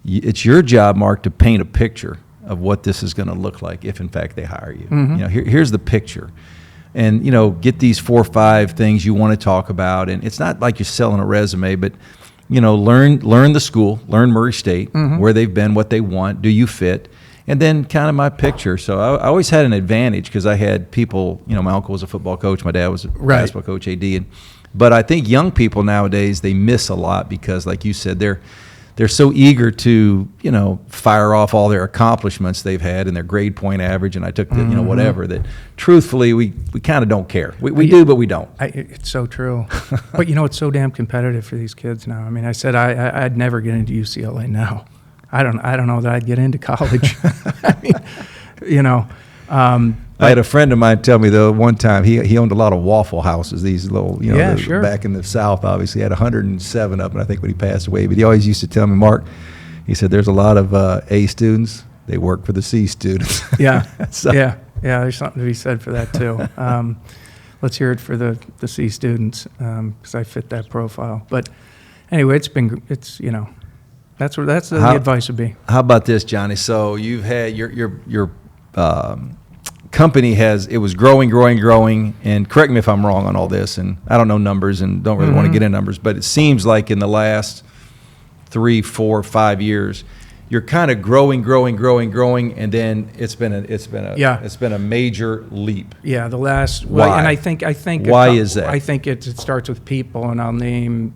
it's your job, Mark, to paint a picture of what this is going to look like if, in fact, they hire you. Here's the picture. And, get these 4 or 5 things you want to talk about. And it's not like you're selling a resume, but, learn the school, learn Murray State, where they've been, what they want, do you fit, and then kind of my picture. So I always had an advantage because I had people, my uncle was a football coach, my dad was a basketball coach, AD, but I think young people nowadays, they miss a lot because, like you said, they're so eager to, fire off all their accomplishments they've had and their grade point average, and I took the, whatever, that truthfully we kind of don't care. We do, but we don't. It's so true. But, it's so damn competitive for these kids now. I mean, I said I'd never get into UCLA now. I don't know that I'd get into college. I had a friend of mine tell me, though, one time he owned a lot of Waffle Houses, these little, sure. back in the South, obviously. He had 107 up, and I think when he passed away. But he always used to tell me, Mark, he said, there's a lot of A students. They work for the C students. Yeah, yeah, there's something to be said for that, too. Let's hear it for the C students, because I fit that profile. But anyway, that's the advice would be. How about this, Johnny? So you've had your company it was growing, and correct me if I'm wrong on all this, and I don't know numbers and don't really want to get in numbers, but it seems like in the last 3, 4, 5 years, you're kind of growing, and then it's been a major leap. Yeah, the last. Why? Well, and I think. Why is that? I think it starts with people, and I'll name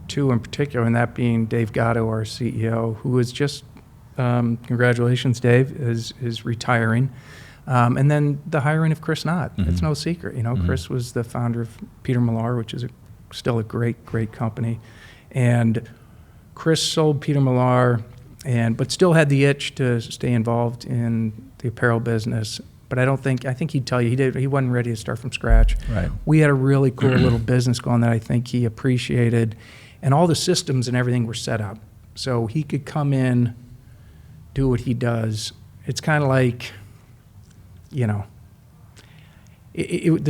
two in particular, and that being Dave Gatto, our CEO, who is just congratulations, Dave, is retiring. And then the hiring of Chris Knott. It's no secret. Chris was the founder of Peter Millar, which is still a great company. And Chris sold Peter Millar, but still had the itch to stay involved in the apparel business. But I think he'd tell you he wasn't ready to start from scratch. Right. We had a really cool little business going that I think he appreciated. And all the systems and everything were set up. So he could come in, do what he does. It's kind of like, the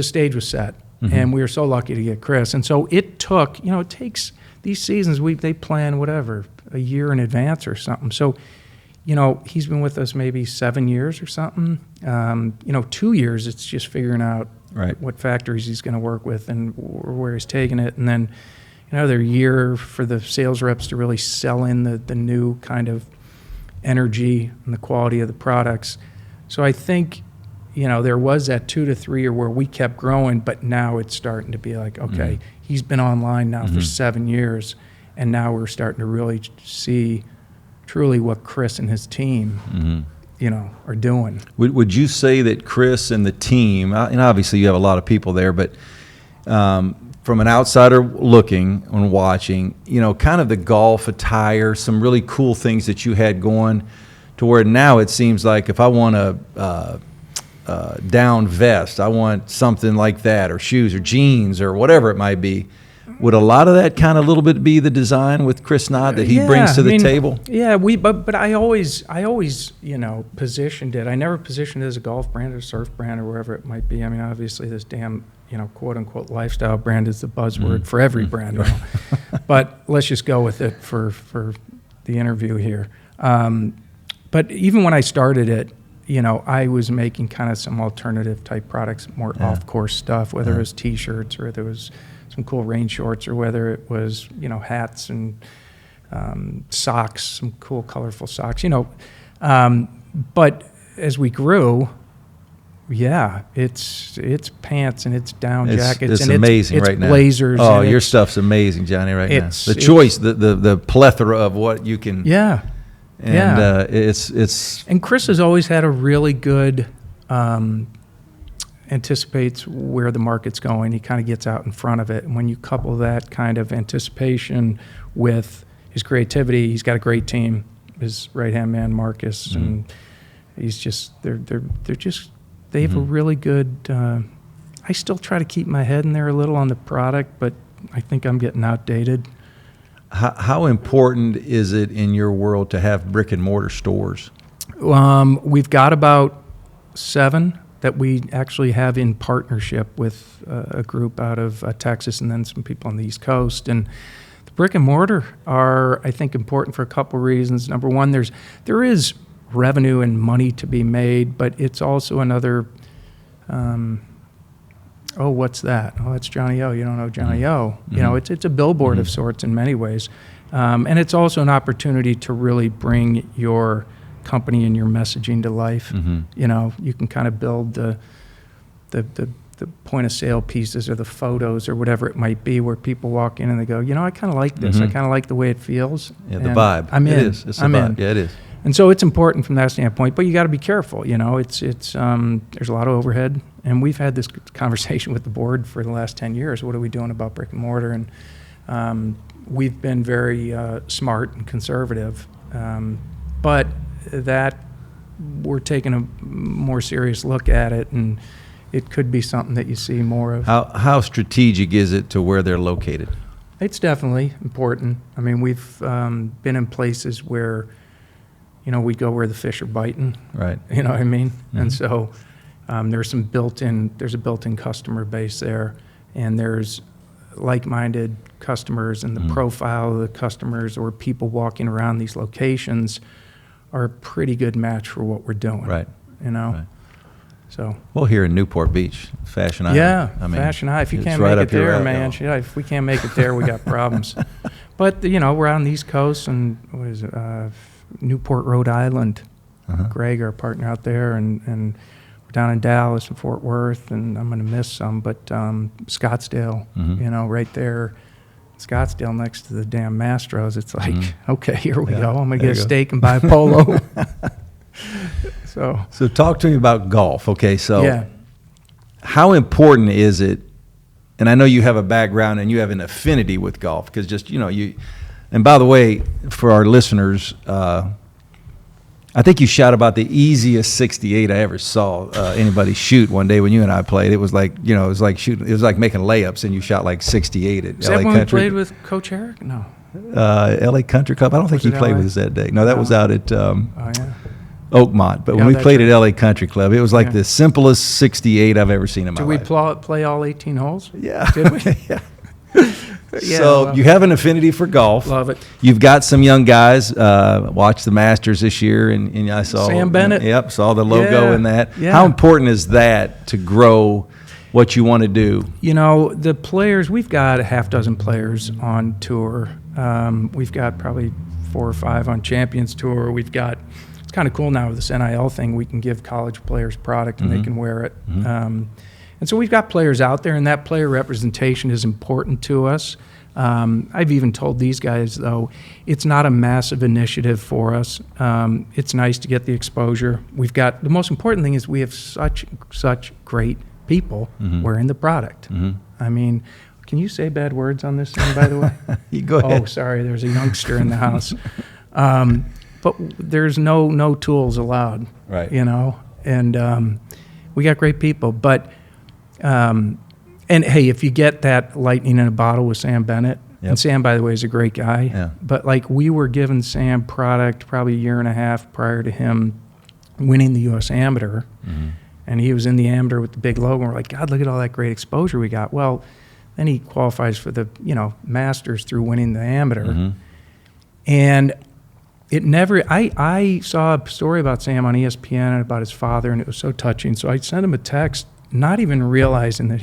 stage was set, and we were so lucky to get Chris. And so it took, it takes these seasons, they plan whatever, a year in advance or something. So, he's been with us maybe 7 years or something. 2 years, it's just figuring out what factories he's going to work with and where he's taking it. And then another year for the sales reps to really sell in the new kind of energy and the quality of the products. So I think, there was that 2 to 3 year where we kept growing, but now it's starting to be like, okay, he's been online now for 7 years, and now we're starting to really see truly what Chris and his team, are doing. Would you say that Chris and the team, and obviously you have a lot of people there, but from an outsider looking and watching, kind of the golf attire, some really cool things that you had going, to where now it seems like if I want a down vest, I want something like that, or shoes or jeans or whatever it might be. Would a lot of that kind of little bit be the design with Chris Knott that he brings to the table? Yeah, but I always positioned it. I never positioned it as a golf brand or surf brand or wherever it might be. I mean, obviously this damn quote unquote lifestyle brand is the buzzword for every brand. But let's just go with it for the interview here. But even when I started it, I was making kind of some alternative type products, more off-course stuff, whether it was T-shirts or there was some cool rain shorts, or whether it was, hats and socks, some cool colorful socks, But as we grew, it's pants and it's down jackets. It's and amazing it's right now. Blazers. Oh, your stuff's amazing, Johnny, right now. The choice, the plethora of what you can. Yeah. And it's. And Chris has always had a really good. Anticipates where the market's going. He kind of gets out in front of it. And when you couple that kind of anticipation with his creativity, he's got a great team. His right-hand man, Marcus, and he's just, they have a really good, I still try to keep my head in there a little on the product, but I think I'm getting outdated. How important is it in your world to have brick and mortar stores? We've got about 7 that we actually have in partnership with a group out of Texas, and then some people on the East Coast. And the brick and mortar are, I think, important for a couple reasons. Number one, there is revenue and money to be made, but it's also another, what's that? Oh, that's Johnnie-O. You don't know Johnnie-O. It's a billboard of sorts in many ways. And it's also an opportunity to really bring your company and your messaging to life. You know, you can kind of build the point of sale pieces or the photos or whatever it might be, where people walk in and they go, you know, I kind of like this. I kind of like the way it feels. Yeah, the vibe. I'm in. It is. It's the vibe. Yeah, it is. And so it's important from that standpoint, but you got to be careful. You know, it's there's a lot of overhead, and we've had this conversation with the board for the last 10 years. What are we doing about brick and mortar? And we've been very smart and conservative, but that we're taking a more serious look at it, and it could be something that you see more of. How strategic is it to where they're located? It's definitely important. I mean, we've been in places where, you know, we go where the fish are biting. Right. You know what I mean? And so there's a built-in customer base there, and there's like-minded customers, and the profile of the customers or people walking around these locations are a pretty good match for what we're doing. Right. You know? Right. So. Well, here in Newport Beach, Fashion Island. Yeah, I mean, Fashion Island. If you it's can't right make up it your there, alley. man, yeah, if we can't make it there, we got problems. But, you know, we're out on the East Coast, and what is it, Newport, Rhode Island. Greg, our partner out there, and we're down in Dallas and Fort Worth, and I'm going to miss some, but Scottsdale, you know, right there. Scottsdale next to the damn Mastros. It's like, okay, here we go. I'm going to get a steak and buy a polo. So talk to me about golf. Okay, so yeah. How important is it? And I know you have a background and you have an affinity with golf, because just, you know, and by the way, for our listeners, I think you shot about the easiest 68 I ever saw anybody shoot one day when you and I played. It was like, you know, it was like making layups, and you shot like 68 at Is LA that when Country. we played with Coach Eric? No. LA Country Club. I don't think he played LA? with us that day. No, that was out at Oh, yeah. Oakmont. But Yeah, when we that's played right. at LA Country Club, it was like Yeah. the simplest 68 I've ever seen in my Did we life. play all 18 holes? Yeah. Did we? Yeah. Yeah, So well, you have an affinity for golf. love it. You've got some young guys. Watched the Masters this year, and I saw Sam Bennett. Yep, saw the logo Yeah, in that. yeah. How important is that to grow what you want to do? You know, the players, we've got a half dozen players on tour. We've got probably 4 or 5 on Champions Tour. We've got, it's kind of cool now with this NIL thing, we can give college players product and they can wear it. And so we've got players out there, and that player representation is important to us. I've even told these guys, though, it's not a massive initiative for us. It's nice to get the exposure. We've got, the most important thing is we have such great people wearing the product. I mean, can you say bad words on this thing, by the way? You go ahead. Oh, sorry, there's a youngster in the house. But there's no tools allowed, Right. you know, and we got great people. But, and hey, if you get that lightning in a bottle with Sam Bennett, and Sam, by the way, is a great guy, Yeah. but like we were giving Sam product probably a year and a half prior to him winning the U.S. Amateur, and he was in the Amateur with the big logo, and we're like, God, look at all that great exposure we got. Well, then he qualifies for the, you know, Masters through winning the Amateur. And it never, I saw a story about Sam on ESPN and about his father, and it was so touching. So I sent him a text, not even realizing that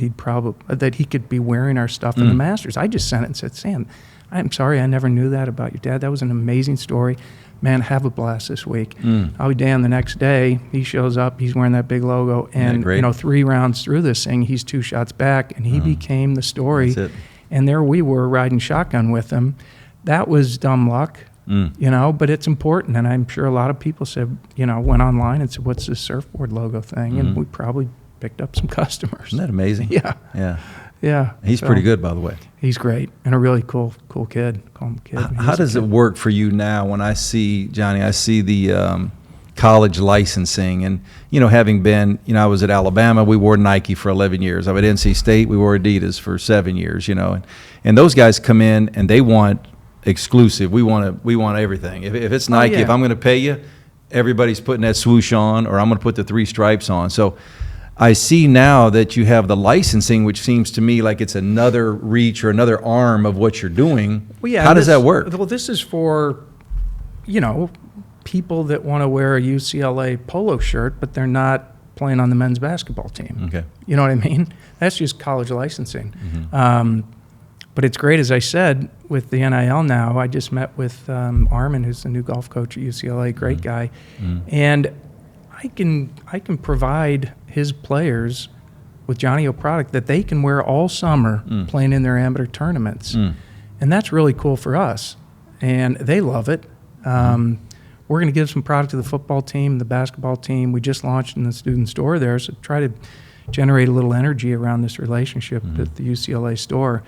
that he could be wearing our stuff in the Masters. I just sent it and said, Sam, I'm sorry, I never knew that about your dad. That was an amazing story. Man, have a blast this week. I'll be damned, the next day, he shows up, he's wearing that big logo, and great. you know, 3 rounds through this thing, he's 2 shots back, and he became the story. That's it. And there we were riding shotgun with him. That was dumb luck, you know, but it's important. And I'm sure a lot of people said, you know, went online and said, what's this surfboard logo thing? And we probably picked up some customers. Isn't that amazing? Yeah. Yeah. Yeah. He's So, pretty good, by the way. He's great and a really cool kid. Call him kid. How does it work for you now when I see, Johnny, I see the college licensing, and, you know, having been, you know, I was at Alabama, we wore Nike for 11 years. I was at NC State, we wore Adidas for 7 years, you know, and those guys come in and they want exclusive. We want everything. If it's Nike, if I'm going to pay you, everybody's putting that swoosh on, or I'm going to put the 3 stripes on. So I see now that you have the licensing, which seems to me like it's another reach or another arm of what you're doing. Well, yeah, how does that work? Well, this is for, you know, people that want to wear a UCLA polo shirt, but they're not playing on the men's basketball team. Okay. You know what I mean? That's just college licensing. But it's great, as I said, with the NIL now. I just met with Armin, who's the new golf coach at UCLA, great guy. And I can provide his players with Johnnie-O product that they can wear all summer playing in their amateur tournaments. And that's really cool for us. And they love it. We're going to give some product to the football team, the basketball team. We just launched in the student store there, so try to generate a little energy around this relationship at the UCLA store.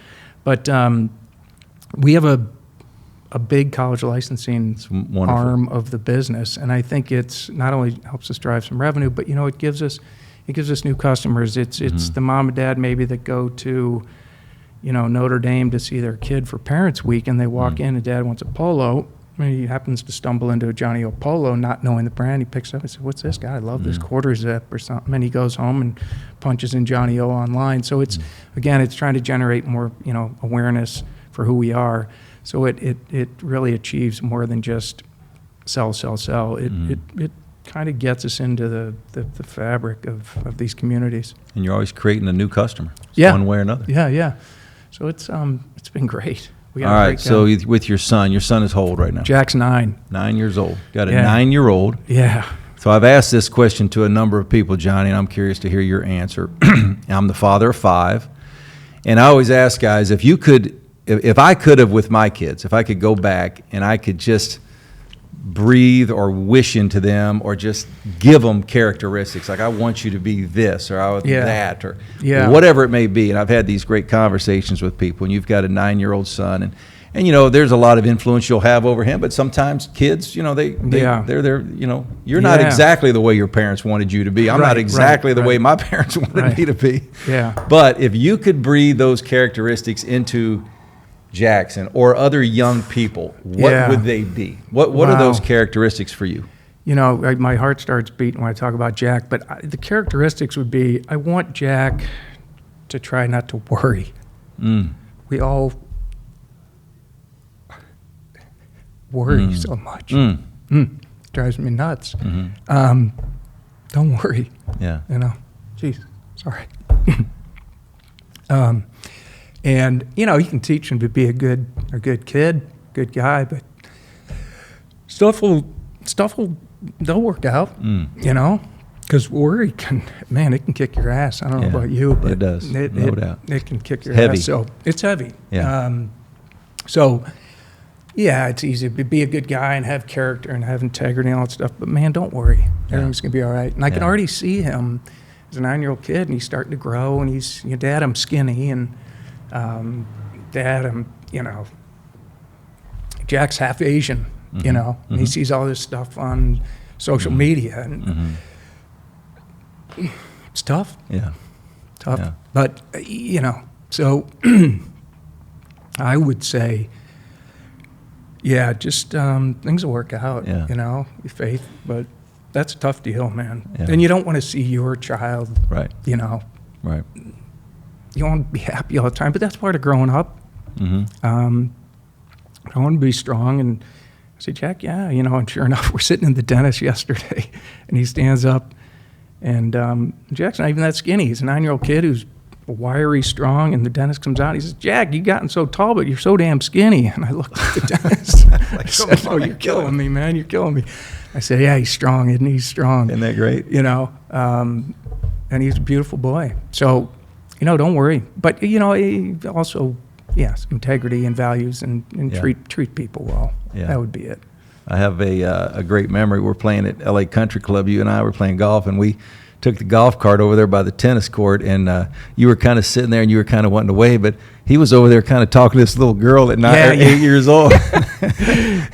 But we have a big college licensing arm of the business, and I think it's not only helps us drive some revenue, but it gives us new customers. It's the mom and dad maybe that go to Notre Dame to see their kid for Parents Week, and they walk in and dad wants a polo. He happens to stumble into a Johnnie-O polo, not knowing the brand. He picks it up and says, "What's this guy? I love this quarter zip or something." And he goes home and punches in Johnnie-O online. So it's again, it's trying to generate more awareness for who we are. So it really achieves more than just sell. It kind of gets us into the fabric of these communities. And you're always creating a new customer, one way or another. Yeah. So it's been great. All right, so with your son is how old right now? Jack's 9. 9 years old. Got a 9-year-old. Yeah. So I've asked this question to a number of people, Johnny, and I'm curious to hear your answer. I'm the father of 5, and I always ask guys, if I could have with my kids, if I could go back and I could just breathe or wish into them or just give them characteristics like I want you to be this or that or whatever it may be. And I've had these great conversations with people, and you've got a 9-year-old son, and there's a lot of influence you'll have over him, but sometimes kids, they're there, you're not exactly the way your parents wanted you to be. I'm not exactly the way my parents wanted me to be. Yeah. But if you could breathe those characteristics into Jackson or other young people, what would they be? What are those characteristics for you? My heart starts beating when I talk about Jack, but the characteristics would be, I want Jack to try not to worry. We all worry so much. Drives me nuts. Don't worry. Yeah. Jeez, sorry. And you can teach him to be a good kid, good guy, but stuff will they'll work out, because worry it can kick your ass. I don't know about you, but it does, no doubt. It can kick your heavy. ass. So it's heavy. Yeah. It's easy to be a good guy and have character and have integrity and all that stuff. But man, don't worry, everything's gonna be all right. And I can already see him as a 9-year-old kid, and he's starting to grow. And he's, Dad, I'm skinny, and Dad, I'm, Jack's half Asian, and he sees all this stuff on social media, and it's tough. Yeah. Tough. Yeah. But, so I would say, just things will work out, your faith, but that's a tough deal, man. Yeah. And you don't want to see your child, right. Right. You want to be happy all the time, but that's part of growing up. I want to be strong. And I said, Jack, and sure enough, we're sitting in the dentist yesterday, and he stands up, and Jack's not even that skinny. He's a 9-year-old kid who's wiry, strong, and the dentist comes out. He says, Jack, you've gotten so tall, but you're so damn skinny. And I looked at the dentist. I said, oh, you're killing me, man. You're killing me. I said, yeah, he's strong, isn't he? He's strong. Isn't that great? And he's a beautiful boy. So, don't worry. But, also, integrity and values and treat people well. Yeah. That would be it. I have a great memory. We're playing at LA Country Club. You and I were playing golf, and we took the golf cart over there by the tennis court, and you were kind of sitting there, and you were kind of wanting to wave, but he was over there kind of talking to this little girl at 8 years old.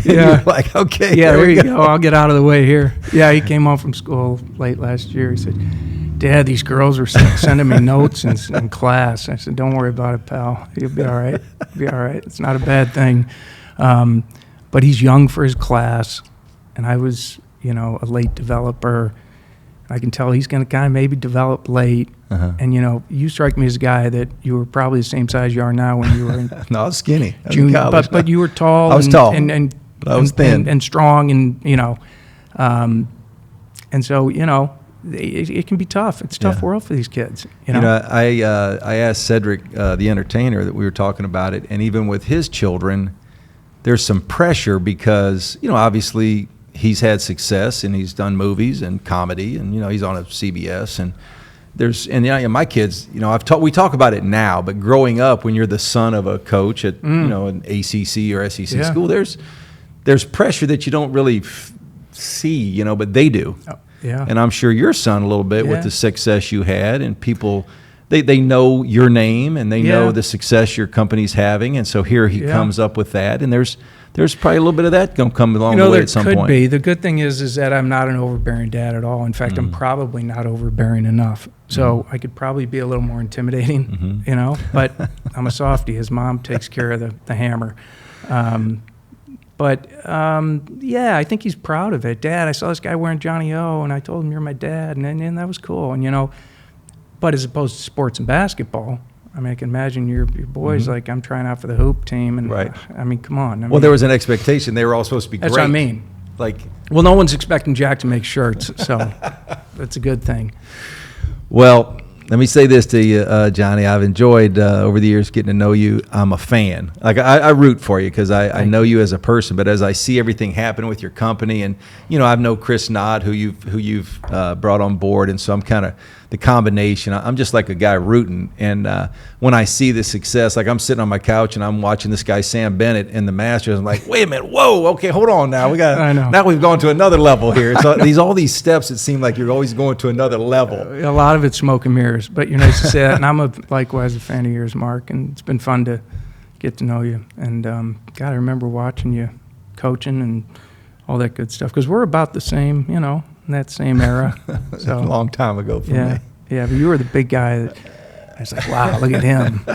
You were like, okay. Yeah, there you go. I'll get out of the way here. Yeah, he came home from school late last year. He said, Dad, these girls are sending me notes in class. I said, don't worry about it, pal. You'll be all right. Be all right. It's not a bad thing. But he's young for his class, and I was, a late developer. I can tell he's going to kind of maybe develop late. And, you strike me as a guy that you were probably the same size you are now when you were in No, I was skinny. junior, but you were tall. I was tall, but I was thin. And strong, and, and so, it can be tough. It's a tough world for these kids. You know, I asked Cedric, the entertainer, that we were talking about it, and even with his children, there's some pressure because, obviously he's had success and he's done movies and comedy, and he's on a CBS, and my kids, we talk about it now, but growing up, when you're the son of a coach at an ACC or SEC school, there's pressure that you don't really see, but they do. Oh, yeah. And I'm sure your son a little bit with the success you had, and people, they know your name and they know the success your company's having, and so here he comes up with that, and there's probably a little bit of that going to come along the way at some point. There could be. The good thing is that I'm not an overbearing dad at all. In fact, I'm probably not overbearing enough. So I could probably be a little more intimidating, but I'm a softie. His mom takes care of the hammer. I think he's proud of it. Dad, I saw this guy wearing Johnnie-O, and I told him, you're my dad, and that was cool. And, but as opposed to sports and basketball, I mean, I can imagine your boys, like, I'm trying out for the hoop team. And right. I mean, come on. Well, there was an expectation. They were all supposed to be that's great. That's what I mean. Well, no one's expecting Jack to make shirts, so that's a good thing. Well, let me say this to you, Johnny. I've enjoyed over the years getting to know you. I'm a fan. Like I root for you because I know you as a person. But as I see everything happen with your company, and I know Chris Nod, who you've brought on board, and so I'm kind of the combination. I'm just like a guy rooting. And when I see the success, like I'm sitting on my couch and I'm watching this guy Sam Bennett in the Masters. I'm like, wait a minute, whoa, okay, hold on now. Now we've gone to another level here. So all these steps, it seem like you're always going to another level. A lot of it's smoke and mirrors, but you're nice to say that. And I'm likewise a fan of yours, Mark. And it's been fun to get to know you. And God, I remember watching you coaching and all that good stuff because we're about the same, in that same era. So a long time ago for me. Yeah, but you were the big guy that I was like, wow, look at him.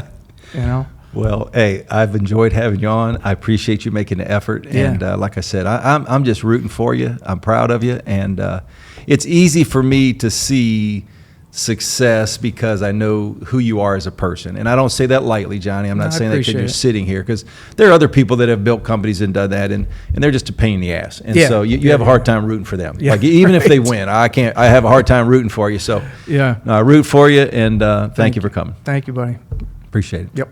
Well, hey, I've enjoyed having you on. I appreciate you making the effort. And like I said, I'm just rooting for you. I'm proud of you. And it's easy for me to see success because I know who you are as a person. And I don't say that lightly, Johnny. I'm not saying that because you're sitting here, because there are other people that have built companies and done that, and they're just a pain in the ass. And so you have a hard time rooting for them. Like even if they win, I have a hard time rooting for you. So I root for you, and thank you for coming. Thank you, buddy. Appreciate it. Yep.